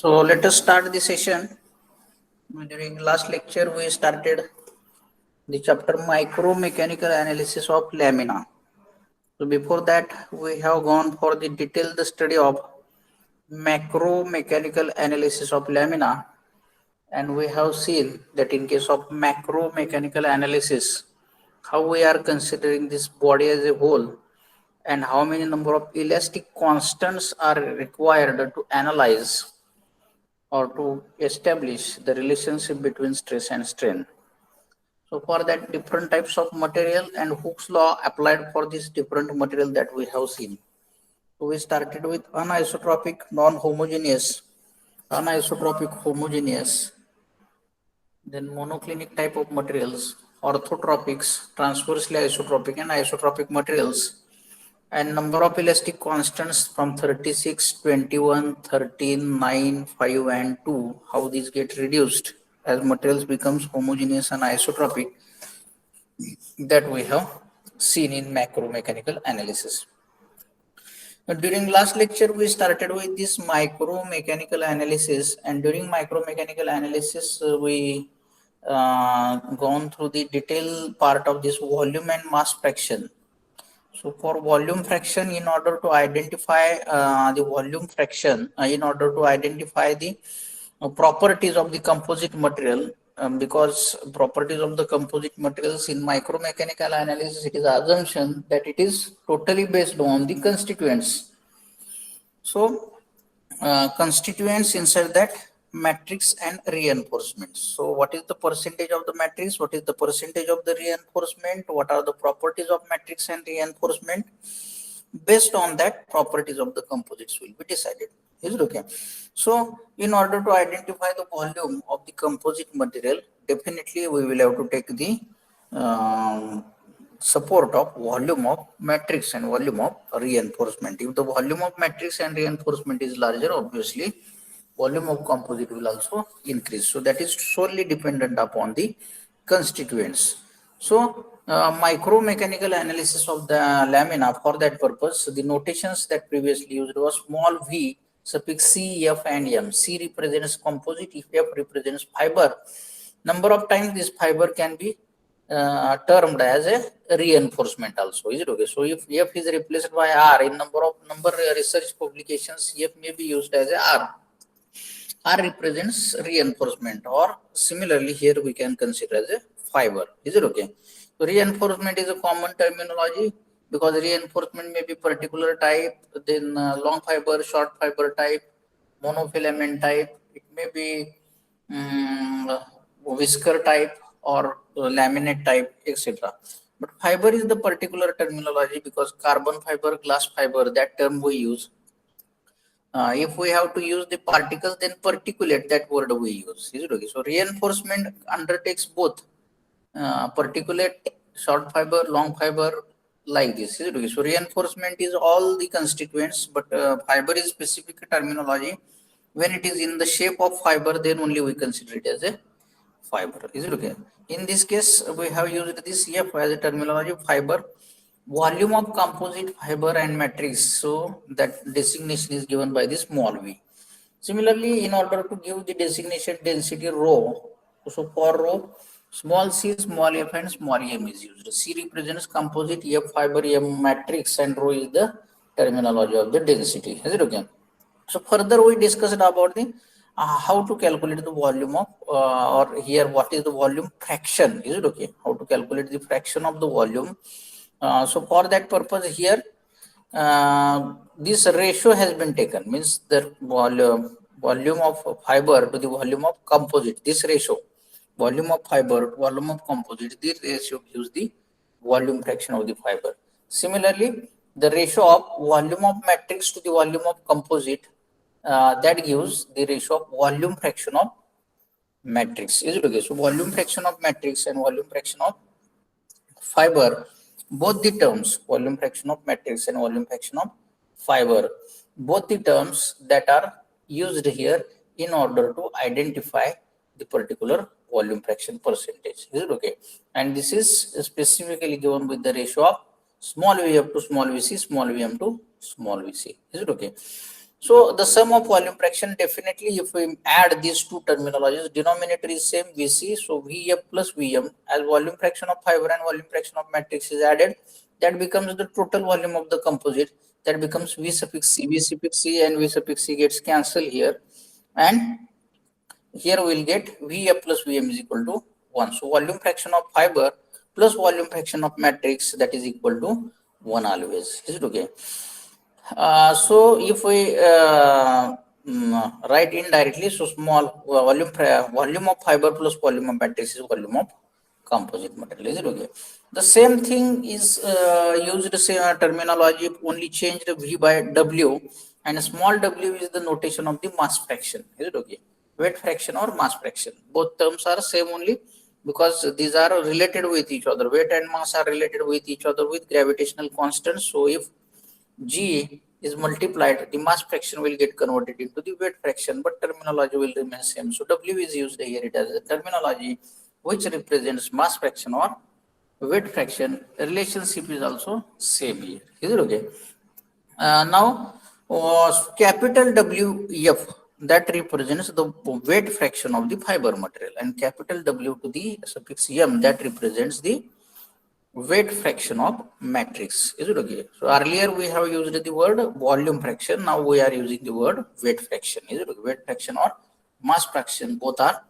So let us start the session. During last lecture, we started the chapter Micromechanical Analysis of Lamina. So before that, we have gone for the detailed study of Macromechanical Analysis of Lamina, and we have seen that in case of Macromechanical Analysis, how we are considering this body as a whole and how many number of elastic constants are required to analyze or to establish the relationship between stress and strain. So for that, different types of material and Hooke's law applied for this different material that we have seen. So we started with anisotropic, non-homogeneous, anisotropic, homogeneous, then monoclinic type of materials, orthotropics, transversely isotropic and isotropic materials, and number of elastic constants from 36, 21, 13, 9, 5 and 2, how these get reduced as materials becomes homogeneous and isotropic, that we have seen in macromechanical analysis. During last lecture, we started with this micromechanical analysis, and during micromechanical analysis, we gone through the detailed part of this volume and mass fraction. So for volume fraction, in order to identify the volume fraction, in order to identify the properties of the composite material, because properties of the composite materials in micromechanical analysis, it is assumption that it is totally based on the constituents. So constituents inside that matrix and reinforcement. So what is the percentage of the matrix? What is the percentage of the reinforcement? What are the properties of matrix and reinforcement? Based on that, properties of the composites will be decided. Is it okay? So in order to identify the volume of the composite material, definitely we will have to take the support of volume of matrix and volume of reinforcement. If the volume of matrix and reinforcement is larger, obviously volume of composite will also increase. So that is solely dependent upon the constituents. So micromechanical analysis of the lamina, for that purpose, the notations that previously used was small v suffix C, F and M. C represents composite, F represents fiber. Number of times this fiber can be termed as a reinforcement also. Is it okay? So if F is replaced by R in number research publications, F may be used as a R. R represents reinforcement, or similarly here we can consider as a fiber. Is it okay? So reinforcement is a common terminology because reinforcement may be particular type, then long fiber, short fiber type, monofilament type. It may be whisker type or laminate type, etc. But fiber is the particular terminology because carbon fiber, glass fiber, that term we use. If we have to use the particle, then particulate, that word we use. Is it okay? So reinforcement undertakes both particulate, short fiber, long fiber, like this. Is it okay? So reinforcement is all the constituents, but fiber is specific terminology. When it is in the shape of fiber, then only we consider it as a fiber. Is it okay? In this case, we have used this F as a terminology, fiber. Volume of composite fiber and matrix, so that designation is given by the small v. Similarly, in order to give the designation density rho, so for rho, small c, small f and small m is used. C represents composite, F fiber, M matrix, and rho is the terminology of the density. Is it okay? So further we discussed about the how to calculate the volume of or here what is the volume fraction. Is it okay? How to calculate the fraction of the volume. So for that purpose here, this ratio has been taken, means the volume of fiber to the volume of composite, this ratio, volume of fiber, volume of composite, this ratio gives the volume fraction of the fiber. Similarly, the ratio of volume of matrix to the volume of composite, that gives the ratio of volume fraction of matrix. Is it okay? So volume fraction of matrix and volume fraction of fiber, both the terms, volume fraction of matrix and volume fraction of fiber, both the terms that are used here in order to identify the particular volume fraction percentage. Is it okay? And this is specifically given with the ratio of small vf to small vc, small vm to small vc. Is it okay? So the sum of volume fraction, definitely if we add these two terminologies, denominator is same Vc, so Vf plus Vm, as volume fraction of fiber and volume fraction of matrix is added, that becomes the total volume of the composite, that becomes V suffix C. V suffix C and V suffix C gets cancelled here, and here we will get Vf plus Vm is equal to 1. So volume fraction of fiber plus volume fraction of matrix, that is equal to 1 always. Is it okay? So if we write indirectly, so small volume of fiber plus volume of matrix is volume of composite material. Is it okay? The same thing is used same terminology, only changed V by W, and small w is the notation of the mass fraction. Is it okay? Weight fraction or mass fraction, both terms are same only, because these are related with each other. Weight and mass are related with each other with gravitational constants. So if G is multiplied, the mass fraction will get converted into the weight fraction, but terminology will remain same. So W is used here, it as a terminology which represents mass fraction or weight fraction. Relationship is also same here. Is it okay? Now, capital WF, that represents the weight fraction of the fiber material, and capital W to the suffix M, that represents the weight fraction of matrix. Is it okay? So earlier we have used the word volume fraction, now we are using the word weight fraction. Is it okay? Weight fraction or mass fraction, both are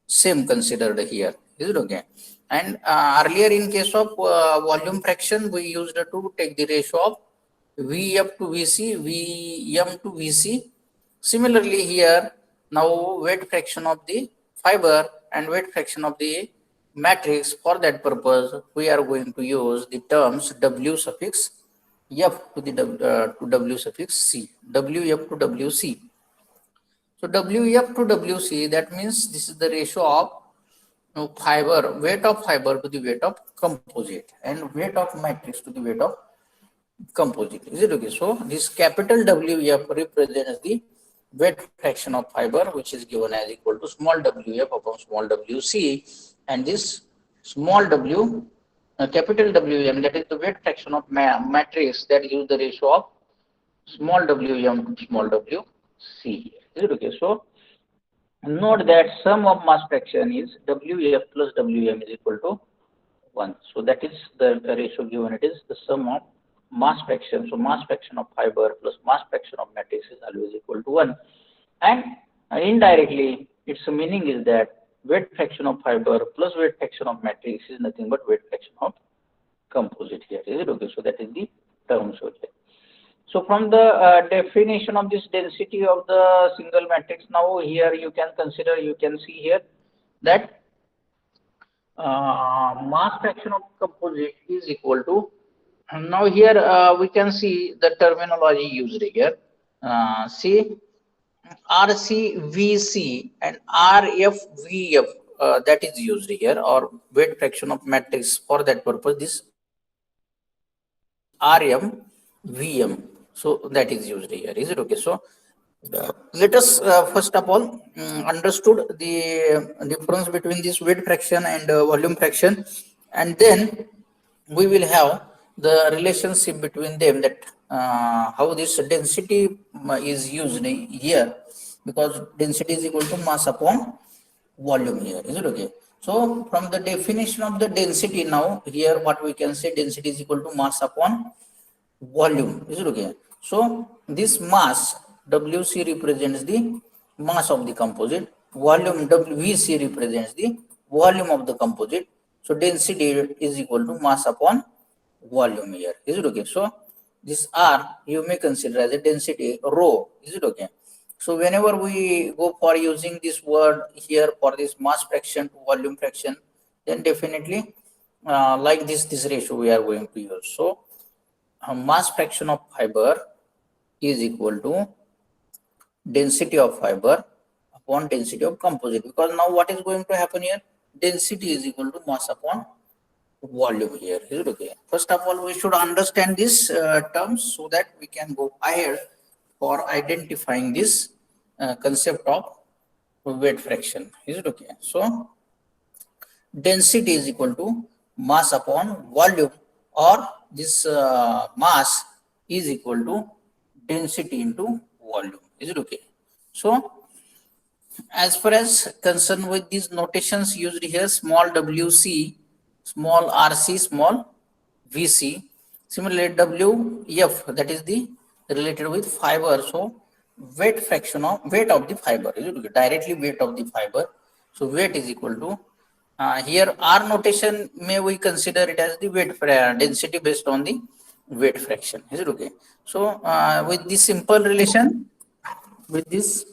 same considered here. Is it okay? And earlier in case of volume fraction, we used to take the ratio of Vf to Vc, Vm to Vc. Similarly here, now weight fraction of the fiber and weight fraction of the matrix, for that purpose we are going to use the terms W suffix F to the to W suffix C, Wf to Wc. So Wf to Wc, that means this is the ratio of fiber, weight of fiber to the weight of composite, and weight of matrix to the weight of composite. Is it okay? So this capital Wf represents the weight fraction of fiber, which is given as equal to small wf upon small wc, and this small w, capital Wm, that is the weight fraction of matrix, that gives the ratio of small wm to small wc. Is it okay? So note that sum of mass fraction is wf plus wm is equal to 1. So that is the ratio given. It is the sum of mass fraction. So mass fraction of fiber plus mass fraction of matrix is always equal to 1. And indirectly, its meaning is that weight fraction of fiber plus weight fraction of matrix is nothing but weight fraction of composite here. Is it okay? So that is the term shown here. So from the definition of this density of the single matrix, now here you can consider, you can see here that mass fraction of composite is equal to, now here we can see the terminology used here. See, RCVC and RFVF, that is used here, or weight fraction of matrix. For that purpose, this RMVM, so that is used here. Is it okay? So let us first of all understood the difference between this weight fraction and volume fraction, and then we will have the relationship between them, that how this density is used here, because density is equal to mass upon volume here. Is it okay? So from the definition of the density, now here what we can say, density is equal to mass upon volume. Is it okay? So this mass Wc represents the mass of the composite, volume Wc represents the volume of the composite. So density is equal to mass upon volume here. Is it okay? So this R you may consider as a density rho. Is it okay? So whenever we go for using this word here for this mass fraction to volume fraction, then definitely like this ratio we are going to use. So mass fraction of fiber is equal to density of fiber upon density of composite, because now what is going to happen here, density is equal to mass upon volume here. Is it okay? First of all, we should understand this terms so that we can go ahead for identifying this concept of weight fraction. Is it okay? So density is equal to mass upon volume, or this mass is equal to density into volume. Is it okay? So as far as concerned with these notations used here, small wc, small rc, small vc. Similarly, wf, that is the related with fiber. So weight fraction of weight of the fiber, is it okay? Directly weight of the fiber. So weight is equal to here r notation may we consider it as the weight density based on the weight fraction. Is it okay? So with this simple relation, with this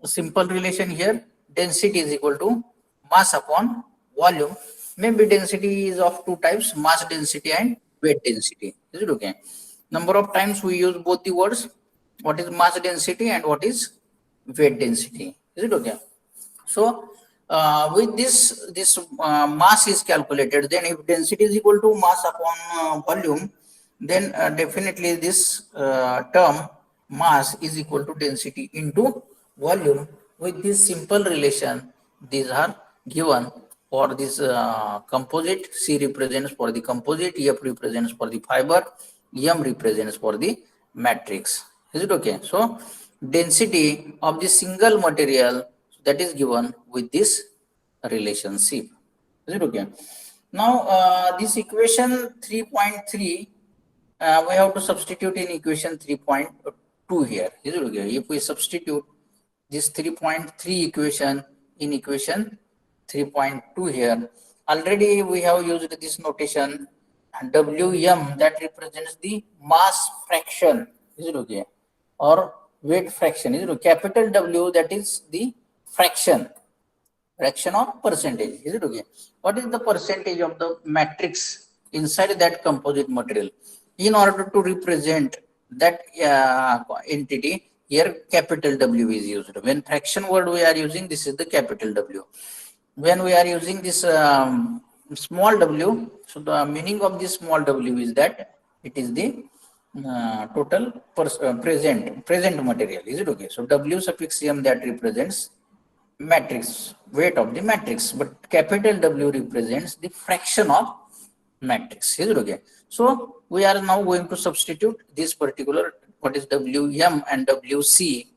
simple relation here, density is equal to mass upon volume. Maybe density is of two types, mass density and weight density. Is it okay? Number of times we use both the words, what is mass density and what is weight density. Is it okay? So with this mass is calculated, then if density is equal to mass upon volume, then definitely this term mass is equal to density into volume. With this simple relation, these are given for this composite. C represents for the composite, F represents for the fiber, M represents for the matrix. Is it okay? So density of the single material, that is given with this relationship. Is it okay? Now this equation 3.3, we have to substitute in equation 3.2 here. Is it okay? If we substitute this 3.3 equation in equation 3.2 here, already we have used this notation Wm, that represents the mass fraction. Is it okay? Or weight fraction. Is it okay? Capital W, that is the fraction or percentage. Is it okay? What is the percentage of the matrix inside that composite material? In order to represent that entity, here capital W is used. When fraction word we are using, this is the capital W. When we are using this small w, so the meaning of this small w is that it is the total present material. Is it okay? So W suffix M, that represents matrix, weight of the matrix, but capital W represents the fraction of matrix. Is it okay? So we are now going to substitute this particular, what is Wm and Wc.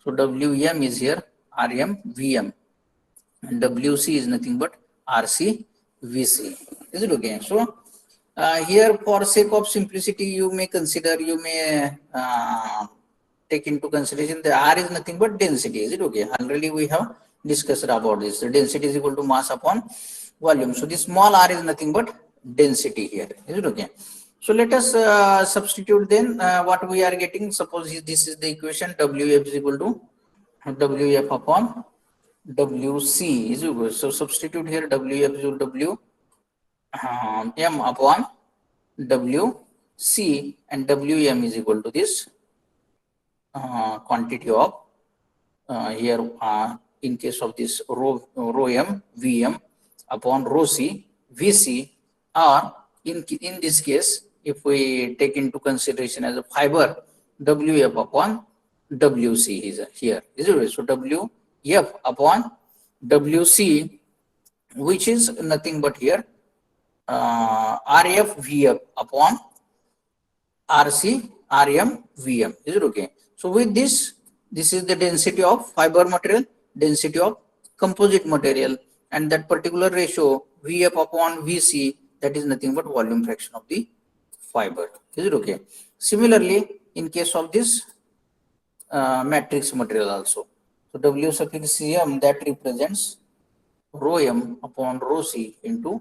So Wm is here Rm Vm, and Wc is nothing but Rc Vc. Is it okay? So here, for sake of simplicity, you may consider, you may take into consideration the R is nothing but density. Is it okay? Already we have discussed about this. The density is equal to mass upon volume. So this small r is nothing but density here. Is it okay? So let us substitute then what we are getting. Suppose this is the equation, Wf is equal to Wf upon Wc. Is it good? So substitute here, Wf is equal to W M upon Wc, and Wm is equal to this quantity of here in case of this rho m Vm upon rho c Vc, or in this case, if we take into consideration as a fiber, Wf upon Wc is here. Is it right? So Wf upon Wc, which is nothing but here Rf Vf upon Rc Rm Vm. Is it okay? So with this is the density of fiber material, density of composite material, and that particular ratio Vf upon Vc, that is nothing but volume fraction of the fiber. Is it okay? Similarly, in case of this matrix material also, so W suffix Cm, that represents rho m upon rho c into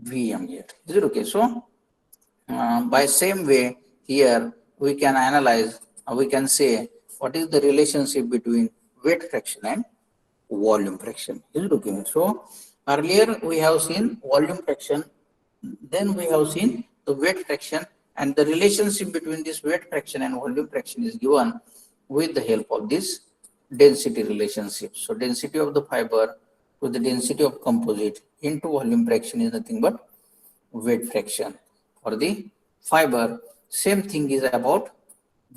Vm here. Is it okay? So by same way, here we can analyze, we can say what is the relationship between weight fraction and volume fraction. Is it okay? So earlier we have seen volume fraction, then we have seen the weight fraction, and the relationship between this weight fraction and volume fraction is given with the help of this density relationship. So density of the fiber to the density of composite into volume fraction is nothing but weight fraction. For the fiber, same thing is about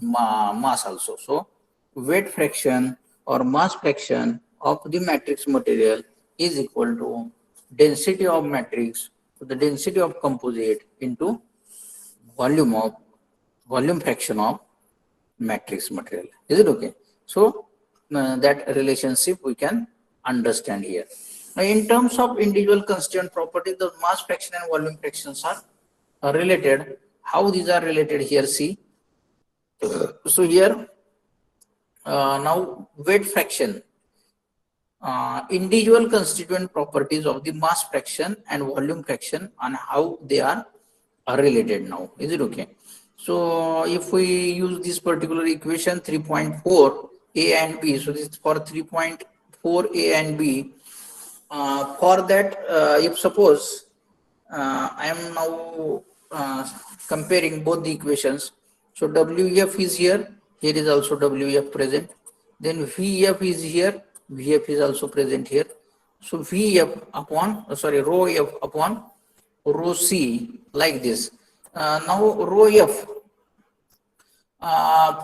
mass also. So weight fraction or mass fraction of the matrix material is equal to density of matrix to the density of composite into volume fraction of matrix material. Is it okay? So that relationship we can understand here. Now, in terms of individual constituent properties, the mass fraction and volume fractions are related. How these are related here? See, so here now weight fraction, individual constituent properties of the mass fraction and volume fraction and how they are related now. Is it okay? So if we use this particular equation 3.4 A and B, so this is for 3.4 A and B. For that, if suppose I am now comparing both the equations. So WF is here, here is also WF present. Then VF is here, VF is also present here. So VF upon, rho F upon rho C like this. Now rho F,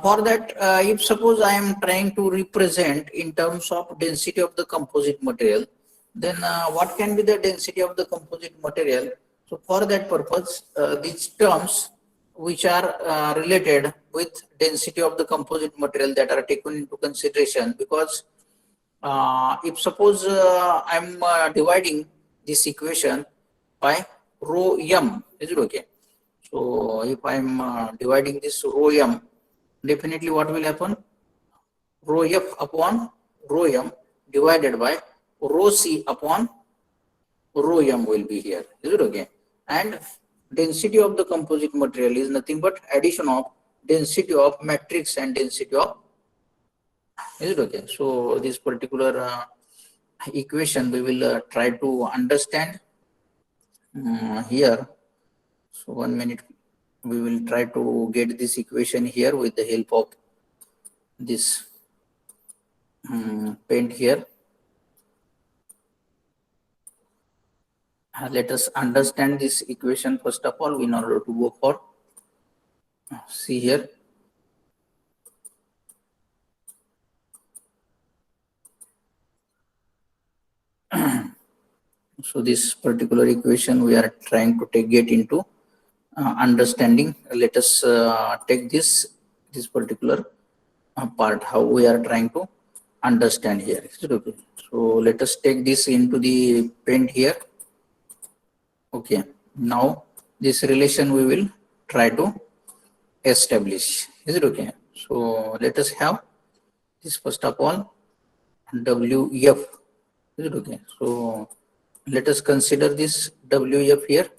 for that, if suppose I am trying to represent in terms of density of the composite material, then what can be the density of the composite material? So for that purpose, these terms which are related with density of the composite material that are taken into consideration, because if suppose I'm dividing this equation by rho m, is it okay? So if I'm dividing this rho m, definitely what will happen? Rho f upon rho m divided by rho c upon rho m will be here. Is it okay? And density of the composite material is nothing but addition of density of matrix and density of. Is it okay? So this particular equation we will try to understand here. So 1 minute, we will try to get this equation here with the help of this paint here. Let us understand this equation first of all in order to go for, see here. So this particular equation we are trying to get into understanding. Let us take this particular part, how we are trying to understand here. Okay. So let us take this into the paint here. Okay, now this relation we will try to establish. Is it okay? So let us have this first of all WF. Is it okay? So let us consider this WF here.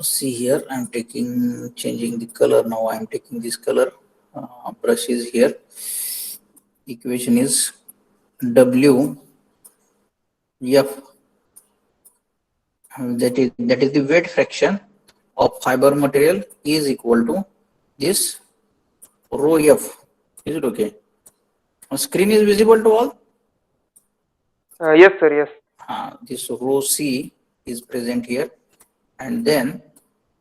See here, I'm changing the color now. I'm taking this color brushes here. Equation is WF, that is the weight fraction of fiber material is equal to this rho F. Is it okay? Screen is visible to all? Yes, sir. Yes. This rho C is present here, and then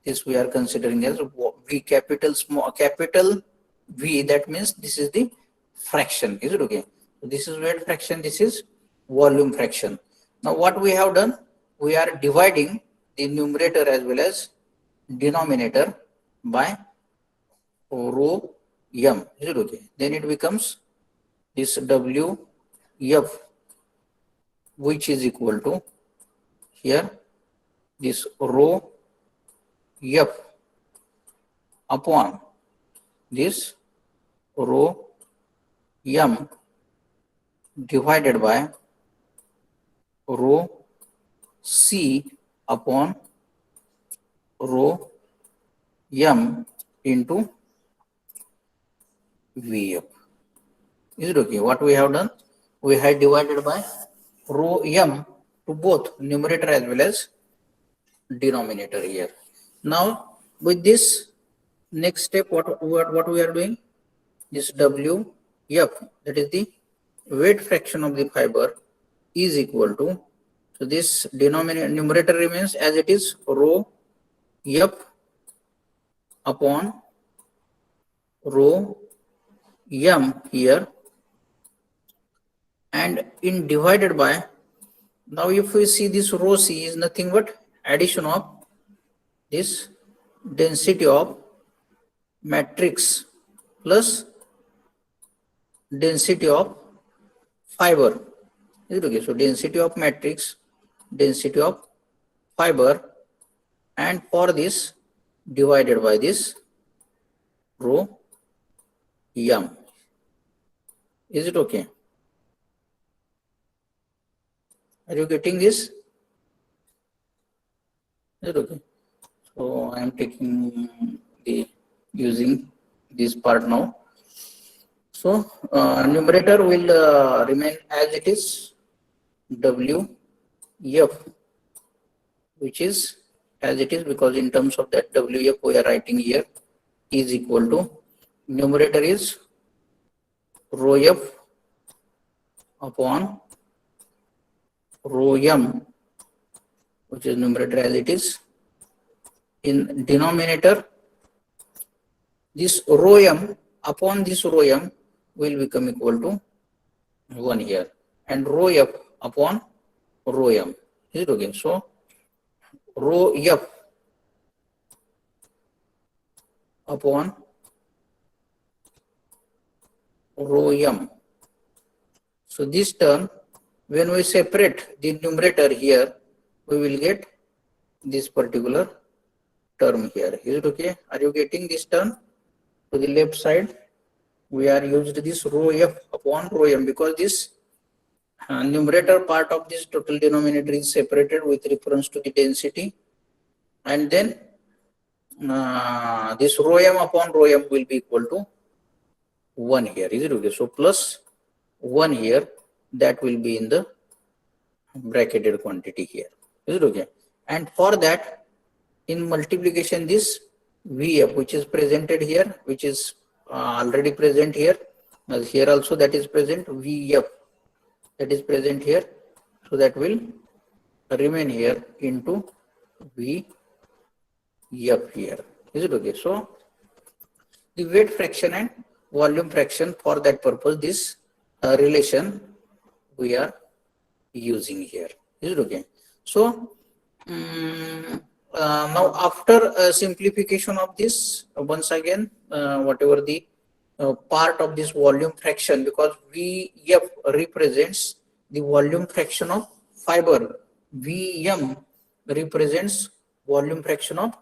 this we are considering as V capital small capital V. That means this is the fraction. Is it okay? So this is weight fraction. This is volume fraction. Now what we have done? We are dividing the numerator as well as denominator by rho m. Is it okay? Then it becomes this W F, which is equal to here this rho F upon this rho m divided by rho C upon rho m into Vf. Is it okay? What we have done? We had divided by rho m to both numerator as well as denominator here. Now with this next step, what we are doing? This WF, that is the weight fraction of the fiber, is equal to So this numerator remains as it is, rho f upon rho m here, and in divided by, now if we see this rho c is nothing but addition of this density of matrix plus density of fiber. Is it okay? So density of matrix, density of fiber, and for this divided by this rho m. Is it okay? Are you getting this? Is it okay? So I am taking the using this part now. So numerator will remain as it is, W f, which is as it is, because in terms of that W f we are writing here is equal to, numerator is rho f upon rho m, which is numerator as it is. In denominator, this rho m upon this rho m will become equal to 1 here, and rho f upon rho m. Is it okay? So rho f upon rho m. So this term, when we separate the numerator here, we will get this particular term here. Is it okay? Are you getting this term? To the left side, we are used this rho f upon rho m, because this numerator part of this total denominator is separated with reference to the density, and then this rho m upon rho m will be equal to 1 here. Is it okay? So plus 1 here, that will be in the bracketed quantity here. Is it okay? And for that, in multiplication, this Vf, which is presented here, which is already present here, as here also that is present, Vf, that is present here. So that will remain here into Vf here. Is it okay? So the weight fraction and volume fraction, for that purpose, this relation we are using here. Is it okay? So now after simplification of this, once again, whatever the part of this volume fraction, because Vf represents the volume fraction of fiber, Vm represents volume fraction of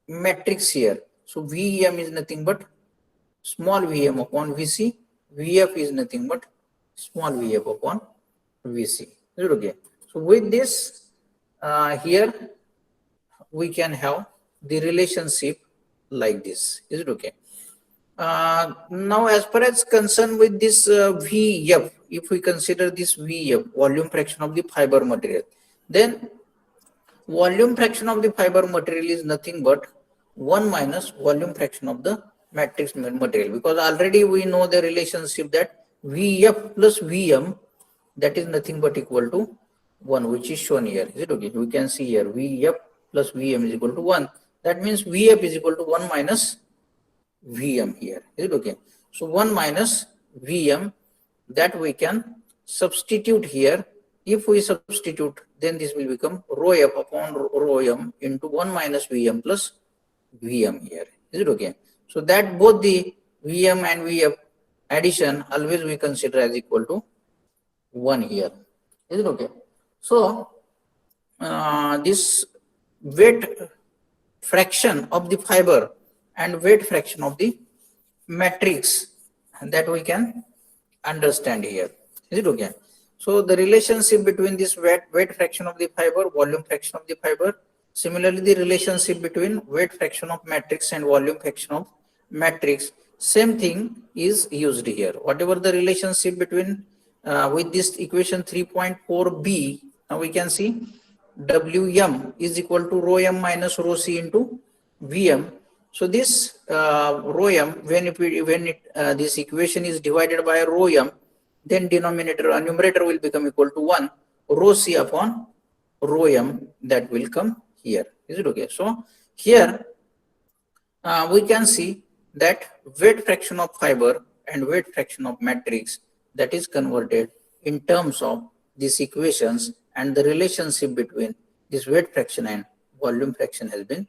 matrix here. So Vm is nothing but small Vm upon Vc, Vf is nothing but small Vf upon Vc. Is it okay? So with this, here we can have the relationship like this. Is it okay? Now as far as concerned with this Vf, if we consider this Vf, volume fraction of the fiber material, then volume fraction of the fiber material is nothing but 1 minus volume fraction of the matrix material, because already we know the relationship that Vf plus Vm, that is nothing but equal to 1, which is shown here. Is it okay? We can see here Vf plus Vm is equal to 1. That means Vf is equal to 1 minus Vm here. Is it okay? So 1 minus Vm, that we can substitute here. If we substitute, then this will become rho f upon rho m into 1 minus Vm plus Vm here. Is it okay? So that both the Vm and Vf addition always we consider as equal to 1 here. Is it okay? So this weight fraction of the fiber and weight fraction of the matrix, that we can understand here. Is it okay? So the relationship between this weight fraction of the fiber, volume fraction of the fiber, similarly the relationship between weight fraction of matrix and volume fraction of matrix, same thing is used here. Whatever the relationship between with this equation 3.4b, now we can see Wm is equal to rho m minus rho c into Vm. So this rho m, when this equation is divided by rho m, then denominator and numerator will become equal to 1. rho C upon rho M that will come here. Is it okay? So here we can see that weight fraction of fiber and weight fraction of matrix that is converted in terms of these equations, and the relationship between this weight fraction and volume fraction has been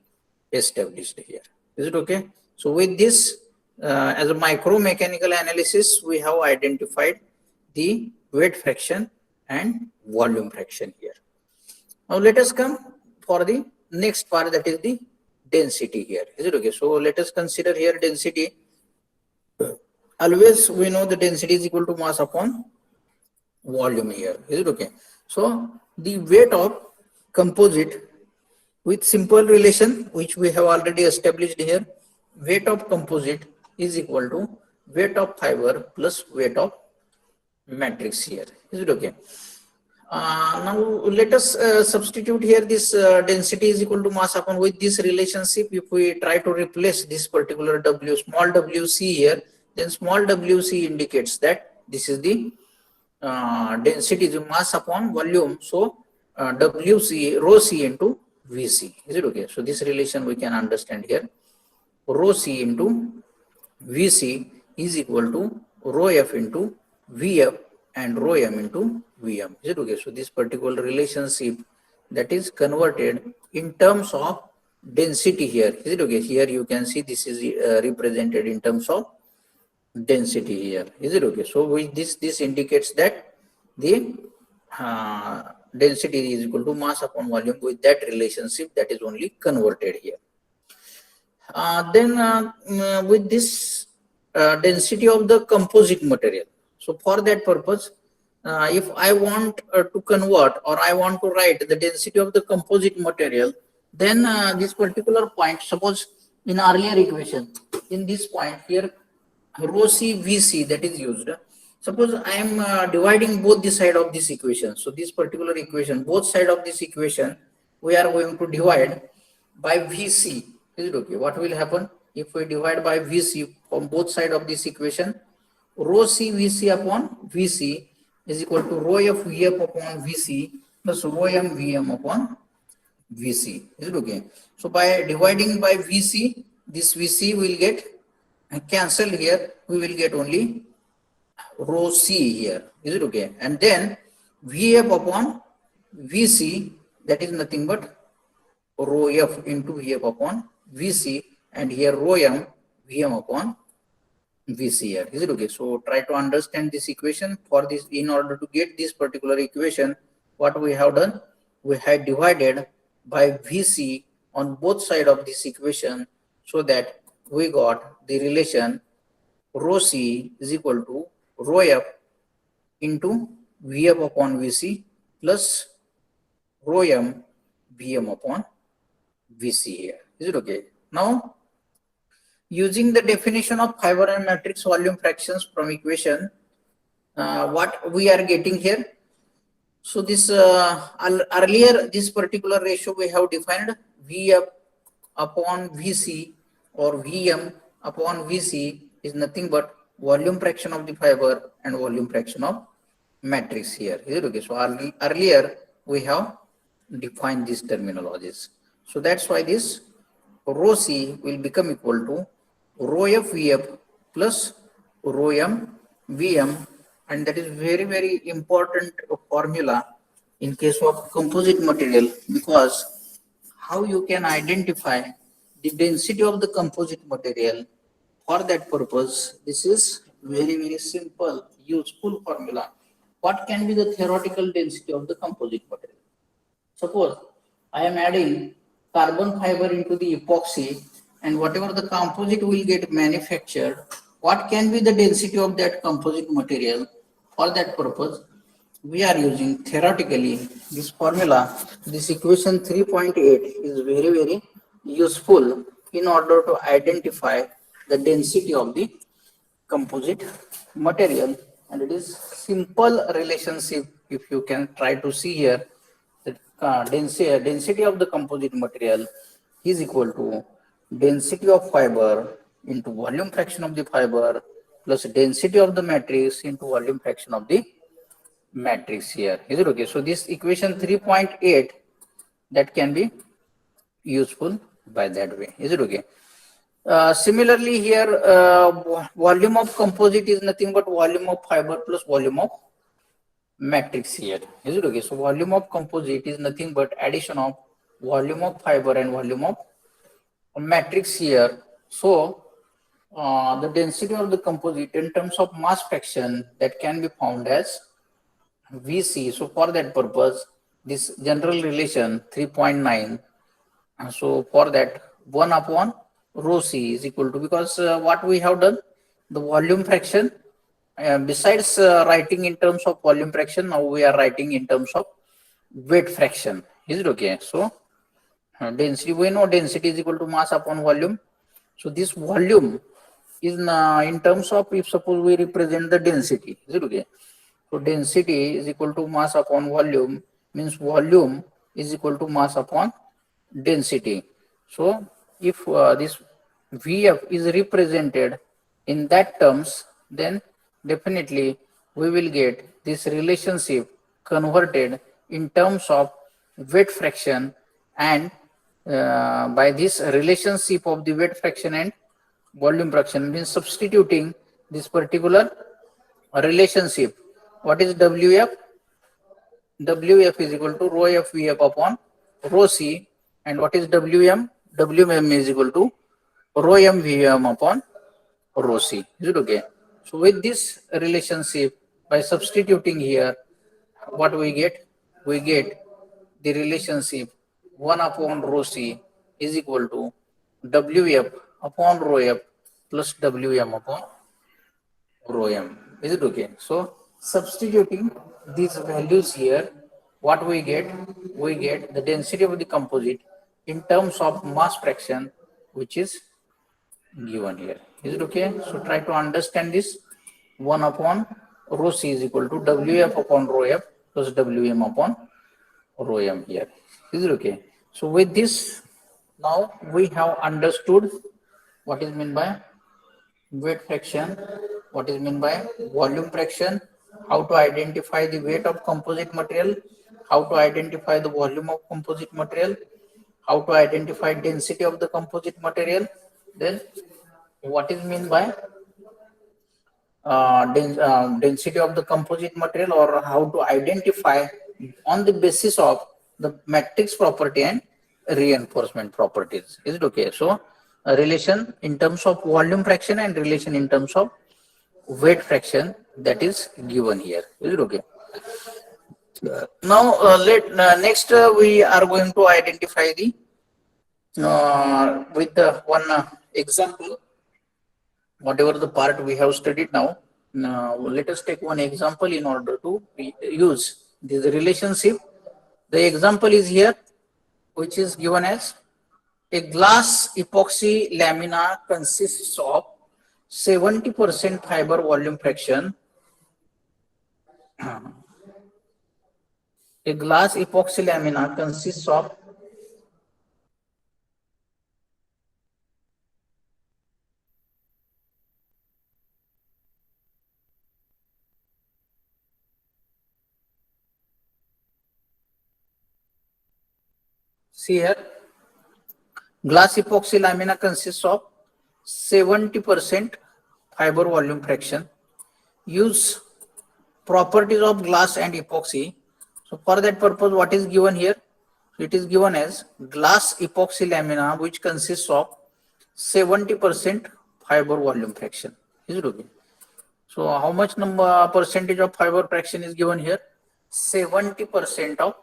established here. Is it okay? So with this as a micromechanical analysis, we have identified the weight fraction and volume fraction here. Now let us come for the next part, that is the density here. Is it okay? So let us consider here density. Always we know the density is equal to mass upon volume here. Is it okay? So the weight of composite with simple relation which we have already established here, weight of composite is equal to weight of fiber plus weight of matrix here. Is it okay? Now let us substitute here this density is equal to mass upon, with this relationship. If we try to replace this particular W, small wc here, then small wc indicates that this is the density, the mass upon volume. So wc rho c into vc. Is it okay? So this relation we can understand here. Rho c into vc is equal to rho f into vf and rho m into vm. Is it okay? So this particular relationship that is converted in terms of density here. Is it okay? Here you can see this is represented in terms of density here. Is it okay? So with this indicates that the density is equal to mass upon volume. With that relationship, that is only converted here. Then with this density of the composite material. So for that purpose, if I want to convert, or I want to write the density of the composite material, then this particular point, suppose in earlier equation, in this point here, rho C Vc that is used. Suppose I am dividing both the side of this equation. So this particular equation, both side of this equation, we are going to divide by Vc. Is it okay? What will happen if we divide by Vc from both side of this equation? Rho C Vc upon Vc is equal to rho f Vf upon Vc plus rho m Vm upon Vc. Is it okay? So by dividing by Vc, this Vc will get cancelled here. We will get only rho C here. Is it okay? And then Vf upon Vc, that is nothing but rho f into Vf upon Vc, and here rho m Vm upon Vc here. Is it okay? So try to understand this equation. For this, in order to get this particular equation, what we have done, we had divided by Vc on both sides of this equation, so that we got the relation rho C is equal to rho f into Vf upon Vc plus rho m Vm upon Vc here. Is it okay? Now, using the definition of fiber and matrix volume fractions from equation, what we are getting here. So this earlier, this particular ratio we have defined Vf upon Vc or Vm upon Vc is nothing but volume fraction of the fiber and volume fraction of matrix here. Is it okay? So earlier we have defined these terminologies. So that's why this rho C will become equal to rho f Vf plus rho m Vm, and that is very important formula in case of composite material, because how you can identify the density of the composite material. For that purpose, this is very simple, useful formula. What can be the theoretical density of the composite material? Suppose I am adding carbon fiber into the epoxy, and whatever the composite will get manufactured, what can be the density of that composite material? For that purpose, we are using theoretically this formula. This equation 3.8 is very useful in order to identify the density of the composite material, and it is simple relationship. If you can try to see here, that density of the composite material is equal to density of fiber into volume fraction of the fiber plus density of the matrix into volume fraction of the matrix here. Is it okay? So this equation 3.8 that can be useful by that way. Is it okay? Similarly here, volume of composite is nothing but volume of fiber plus volume of matrix here. Is it okay? So volume of composite is nothing but addition of volume of fiber and volume of matrix here. So the density of the composite in terms of mass fraction that can be found as VC. So for that purpose, this general relation 3.9. So for that 1 upon rho C is equal to, because what we have done, the volume fraction, besides writing in terms of volume fraction, now we are writing in terms of weight fraction. Is it okay? So density, we know density is equal to mass upon volume. So this volume is in terms of, if suppose we represent the density. Is it okay? So density is equal to mass upon volume, means volume is equal to mass upon density. So if this Vf is represented in that terms, then definitely we will get this relationship converted in terms of weight fraction, and by this relationship of the weight fraction and volume fraction, means substituting this particular relationship. What is Wf? Wf is equal to rho f Vf upon rho C, and what is Wm? Wm is equal to rho m Vm upon rho C. Is it okay? So with this relationship, by substituting here, what we get? We get the relationship 1 upon rho C is equal to Wf upon rho f plus Wm upon rho m. Is it okay? So substituting these values here, what we get? We get the density of the composite in terms of mass fraction, which is given here. Is it okay? So try to understand this. 1 upon rho C is equal to Wf upon rho f plus Wm upon rho m here. Is it okay? So with this, now we have understood what is meant by weight fraction, what is meant by volume fraction, how to identify the weight of composite material, how to identify the volume of composite material, how to identify density of the composite material, then what is meant by density of the composite material, or how to identify on the basis of the matrix property and reinforcement properties. Is it okay? So a relation in terms of volume fraction and relation in terms of weight fraction, that is given here. Is it okay? Now next we are going to identify the with the one example, whatever the part we have studied now. Now let us take one example in order to use this relationship. The example is here, which is given as a glass epoxy lamina consists of 70% fiber volume fraction. A glass epoxy lamina consists of see here, glass epoxy lamina consists of 70% fiber volume fraction. Use properties of glass and epoxy. So for that purpose, what is given here? It is given as glass epoxy lamina, which consists of 70% fiber volume fraction. Is it okay? So how much number percentage of fiber fraction is given here? 70% of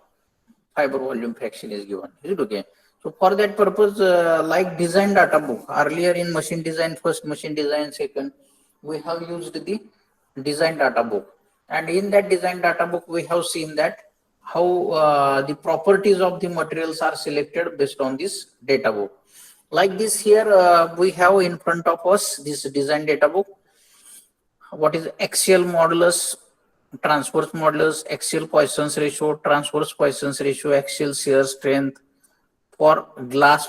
fiber volume fraction is given. Is it okay? So for that purpose, like design data book, earlier in machine design, first machine design, second, we have used the design data book. And in that design data book, we have seen that how the properties of the materials are selected based on this data book. Like this here, we have in front of us this design data book. What is axial modulus, transverse modulus, axial Poisson's ratio, transverse Poisson's ratio, axial shear strength for glass,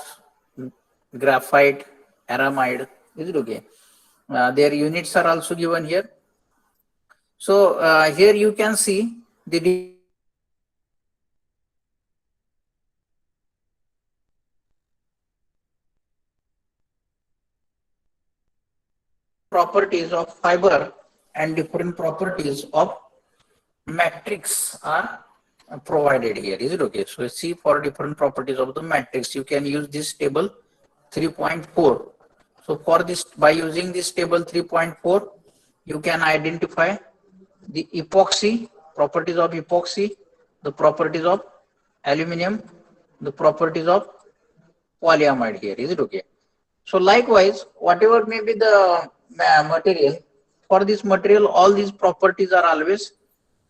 graphite, aramide. Is it okay? Their units are also given here. So here you can see the different properties of properties of fiber and different properties of matrix are provided here. Is it okay? So see, for different properties of the matrix, you can use this table 3.4. So for this, by using this table 3.4, you can identify the epoxy, properties of epoxy, the properties of aluminum, the properties of polyamide here. Is it okay? So likewise, whatever may be the material, for this material, all these properties are always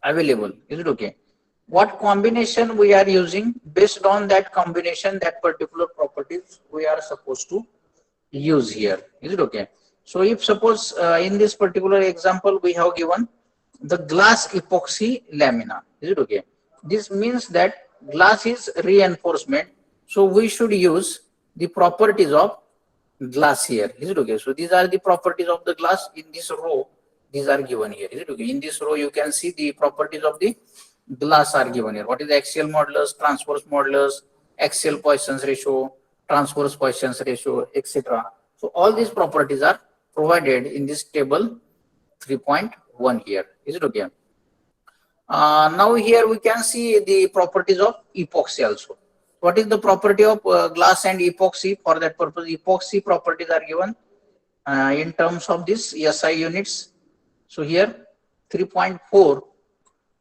available. Is it okay? What combination we are using, based on that combination, that particular properties we are supposed to use here. Is it okay? So if suppose in this particular example we have given the glass epoxy lamina. Is it okay? This means that glass is reinforcement. So we should use the properties of glass here. Is it okay? So these are the properties of the glass in this row. These are given here. Is it okay? In this row you can see the properties of the glass are given here. What is the axial modulus, transverse modulus, axial Poisson's ratio, transverse Poisson's ratio, etc. So all these properties are provided in this table 3.1 here. Is it okay? Now here we can see the properties of epoxy also. What is the property of glass and epoxy? For that purpose, epoxy properties are given in terms of this SI units. So here 3.4,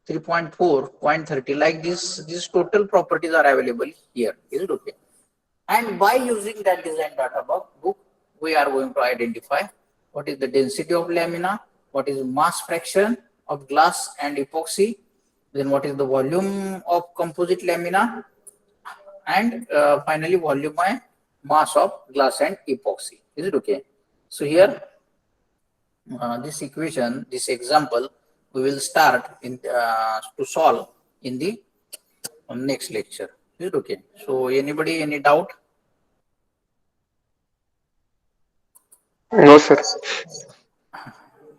3.4.30, like this, these total properties are available here. Is it okay? And by using that design data book, we are going to identify what is the density of lamina, what is mass fraction of glass and epoxy, then what is the volume of composite lamina, and finally volume by mass of glass and epoxy. Is it okay? So here, this equation, this example, we will start in to solve in the next lecture. Is it okay? So anybody, any doubt? No, sir.